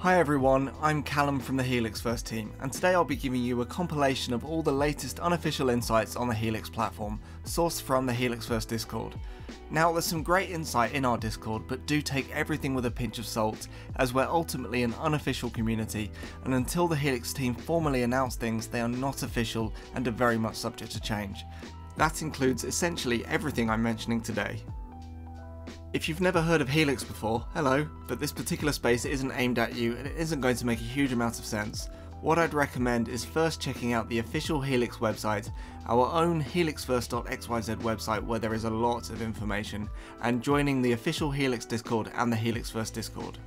Hi everyone, I'm Callum from the Helixverse team, and today I'll be giving you a compilation of all the latest unofficial insights on the Helix platform, sourced from the Helixverse Discord. Now there's some great insight in our Discord, but do take everything with a pinch of salt, as we're ultimately an unofficial community, and until the Helix team formally announce things, they are not official and are very much subject to change. That includes essentially everything I'm mentioning today. If you've never heard of Helix before, hello, but this particular space isn't aimed at you and it isn't going to make a huge amount of sense. What I'd recommend is first checking out the official Helix website, our own helixverse.xyz website where there is a lot of information, and joining the official Helix Discord and the Helixverse Discord.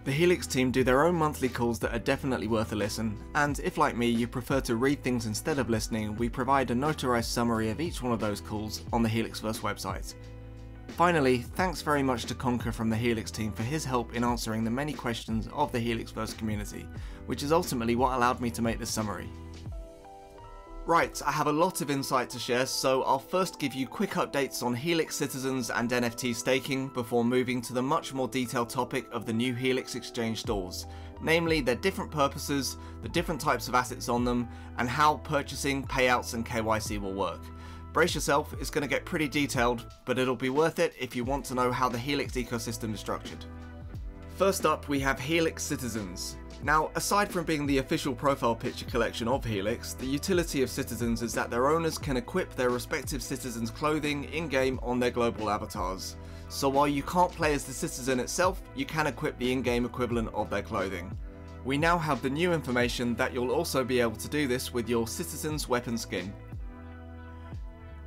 The Helix team do their own monthly calls that are definitely worth a listen, and if like me you prefer to read things instead of listening, we provide a notarized summary of each one of those calls on the Helixverse website. Finally, thanks very much to Conker from the Helix team for his help in answering the many questions of the Helixverse community, which is ultimately what allowed me to make this summary. Right, I have a lot of insight to share, so I'll first give you quick updates on Helix citizens and NFT staking before moving to the much more detailed topic of the new Helix exchange stores, namely their different purposes, the different types of assets on them, and how purchasing, payouts and KYC will work. Brace yourself, it's going to get pretty detailed, but it'll be worth it if you want to know how the Helix ecosystem is structured. First up, we have Helix Citizens. Now, aside from being the official profile picture collection of Helix, the utility of Citizens is that their owners can equip their respective citizens' clothing in-game on their global avatars. So while you can't play as the citizen itself, you can equip the in-game equivalent of their clothing. We now have the new information that you'll also be able to do this with your Citizen's weapon skin.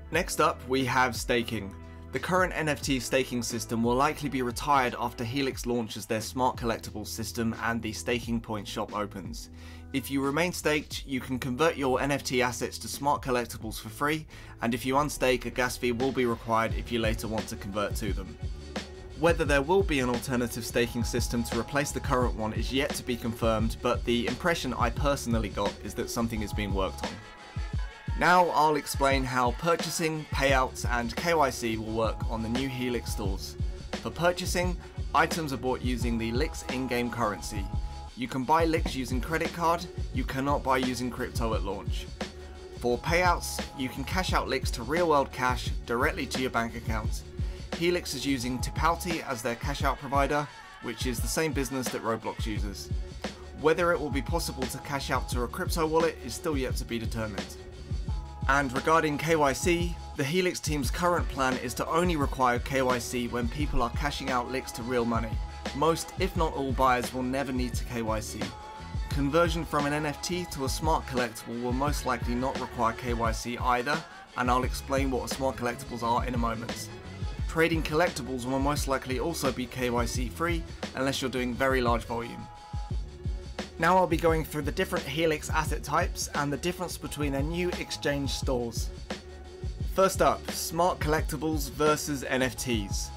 Next up, we have staking. The current NFT staking system will likely be retired after Helix launches their smart collectibles system and the staking point shop opens. If you remain staked, you can convert your NFT assets to smart collectibles for free, and if you unstake, a gas fee will be required if you later want to convert to them. Whether there will be an alternative staking system to replace the current one is yet to be confirmed, but the impression I personally got is that something is being worked on. Now I'll explain how purchasing, payouts and KYC will work on the new Helix stores. For purchasing, items are bought using the Lix in-game currency. You can buy Lix using credit card, you cannot buy using crypto at launch. For payouts, you can cash out Lix to real-world cash directly to your bank account. Helix is using Tipalti as their cash out provider, which is the same business that Roblox uses. Whether it will be possible to cash out to a crypto wallet is still yet to be determined. And regarding KYC, the Helix team's current plan is to only require KYC when people are cashing out Lix to real money. Most, if not all, buyers will never need to KYC. Conversion from an NFT to a smart collectible will most likely not require KYC either, and I'll explain what smart collectibles are in a moment. Trading collectibles will most likely also be KYC free, unless you're doing very large volume. Now I'll be going through the different Helix asset types and the difference between their new exchange stores. First up, smart collectibles versus NFTs.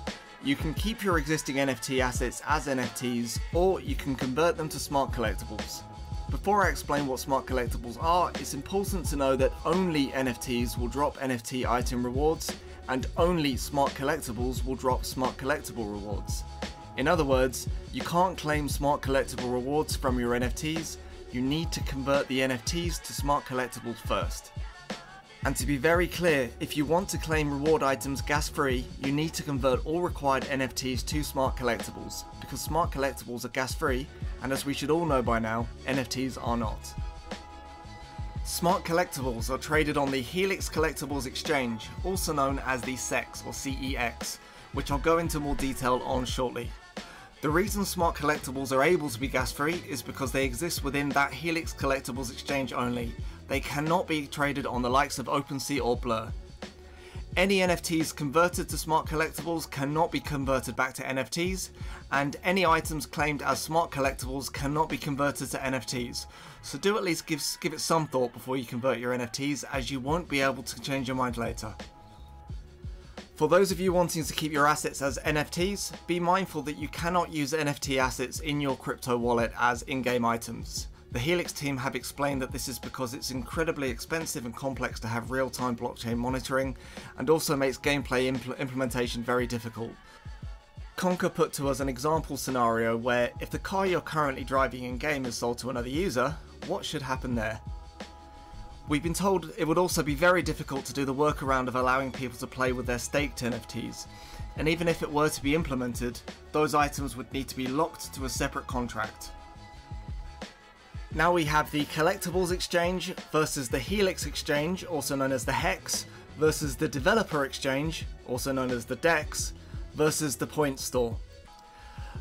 You can keep your existing NFT assets as NFTs, or you can convert them to smart collectibles. Before I explain what smart collectibles are, it's important to know that only NFTs will drop NFT item rewards, and only smart collectibles will drop smart collectible rewards. In other words, you can't claim smart collectible rewards from your NFTs, you need to convert the NFTs to smart collectibles first. And to be very clear, if you want to claim reward items gas-free, you need to convert all required NFTs to smart collectibles, because smart collectibles are gas-free, and as we should all know by now, NFTs are not. Smart collectibles are traded on the Helix Collectibles Exchange, also known as the CEX or CEX, which I'll go into more detail on shortly. The reason smart collectibles are able to be gas-free is because they exist within that Helix Collectibles Exchange only. They cannot be traded on the likes of OpenSea or Blur. Any NFTs converted to smart collectibles cannot be converted back to NFTs, and any items claimed as smart collectibles cannot be converted to NFTs. So do at least give it some thought before you convert your NFTs, as you won't be able to change your mind later. For those of you wanting to keep your assets as NFTs, be mindful that you cannot use NFT assets in your crypto wallet as in-game items. The Helix team have explained that this is because it's incredibly expensive and complex to have real-time blockchain monitoring, and also makes gameplay implementation very difficult. Conker put to us an example scenario where if the car you're currently driving in game is sold to another user, what should happen there? We've been told it would also be very difficult to do the workaround of allowing people to play with their staked NFTs, and even if it were to be implemented, those items would need to be locked to a separate contract. Now we have the Collectibles Exchange versus the Helix Exchange, also known as the Hex, versus the Developer Exchange, also known as the DEX, versus the Point Store.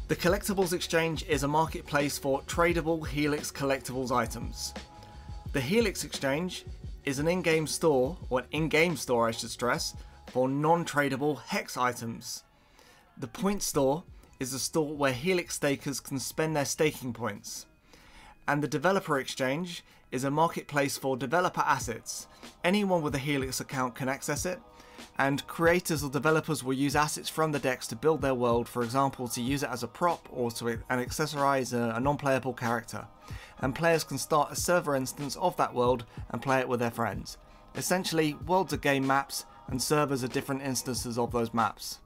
The Collectibles Exchange is a marketplace for tradable Helix collectibles items. The Helix Exchange is an in-game store, or an in-game store I should stress, for non-tradable Hex items. The Point Store is a store where Helix stakers can spend their staking points. And the Developer Exchange is a marketplace for developer assets. Anyone with a Helix account can access it, and creators or developers will use assets from the DEX to build their world, for example to use it as a prop or to accessorize a non-playable character. And players can start a server instance of that world and play it with their friends. Essentially, worlds are game maps and servers are different instances of those maps.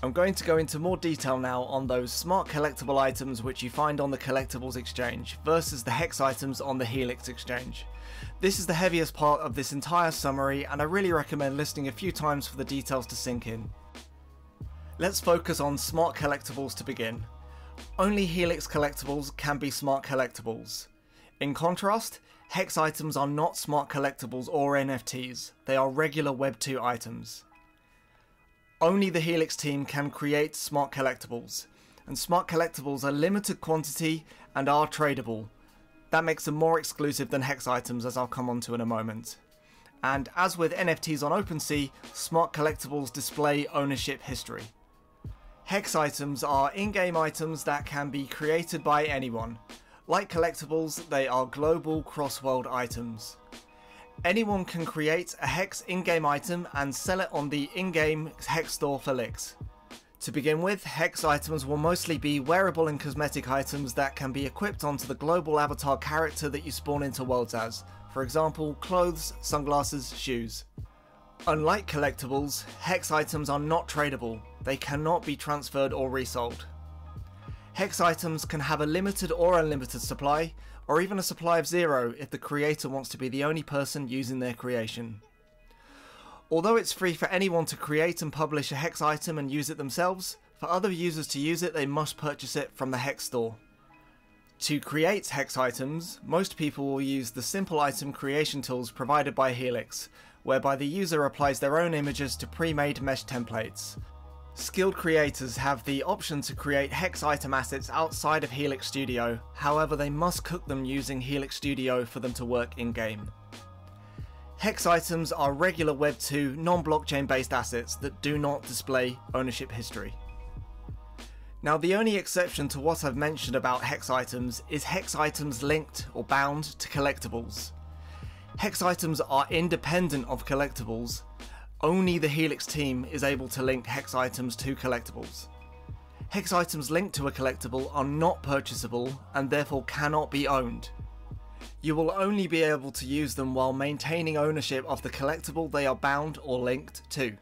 I'm going to go into more detail now on those smart collectible items which you find on the Collectibles Exchange versus the Hex items on the Helix Exchange. This is the heaviest part of this entire summary, and I really recommend listening a few times for the details to sink in. Let's focus on smart collectibles to begin. Only Helix collectibles can be smart collectibles. In contrast, Hex items are not smart collectibles or NFTs, they are regular Web 2 items. Only the Helix team can create smart collectibles, and smart collectibles are limited quantity and are tradable. That makes them more exclusive than Hex items, as I'll come on to in a moment. And as with NFTs on OpenSea, smart collectibles display ownership history. Hex items are in-game items that can be created by anyone. Like collectibles, they are global cross-world items. Anyone can create a Hex in-game item and sell it on the in-game Hex store for licks. To begin with, Hex items will mostly be wearable and cosmetic items that can be equipped onto the global avatar character that you spawn into worlds as. For example, clothes, sunglasses, shoes. Unlike collectibles, Hex items are not tradable. They cannot be transferred or resold. Hex items can have a limited or unlimited supply, or even a supply of 0 if the creator wants to be the only person using their creation. Although it's free for anyone to create and publish a Hex item and use it themselves, for other users to use it they must purchase it from the Hex store. To create Hex items, most people will use the simple item creation tools provided by Helix, whereby the user applies their own images to pre-made mesh templates. Skilled creators have the option to create Hex item assets outside of Helix Studio, however they must cook them using Helix Studio for them to work in-game. Hex items are regular Web 2 non-blockchain based assets that do not display ownership history. Now the only exception to what I've mentioned about Hex items is Hex items linked or bound to collectibles. Hex items are independent of collectibles. Only the Helix team is able to link Hex items to collectibles. Hex items linked to a collectible are not purchasable and therefore cannot be owned. You will only be able to use them while maintaining ownership of the collectible they are bound or linked to.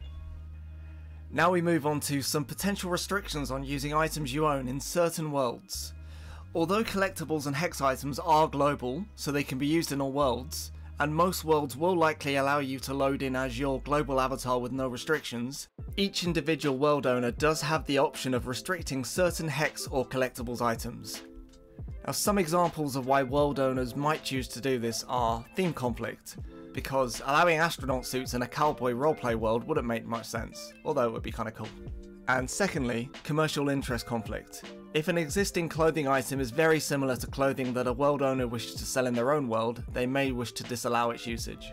Now we move on to some potential restrictions on using items you own in certain worlds. Although collectibles and Hex items are global, so they can be used in all worlds, and most worlds will likely allow you to load in as your global avatar with no restrictions, each individual world owner does have the option of restricting certain Hex or collectibles items. Now some examples of why world owners might choose to do this are theme conflict, because allowing astronaut suits in a cowboy roleplay world wouldn't make much sense, although it would be kinda cool. And secondly, commercial interest conflict. If an existing clothing item is very similar to clothing that a world owner wishes to sell in their own world, they may wish to disallow its usage.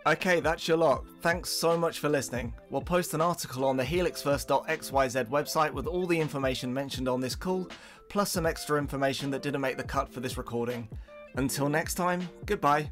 Okay, that's your lot. Thanks so much for listening. We'll post an article on the helixverse.xyz website with all the information mentioned on this call, plus some extra information that didn't make the cut for this recording. Until next time, goodbye.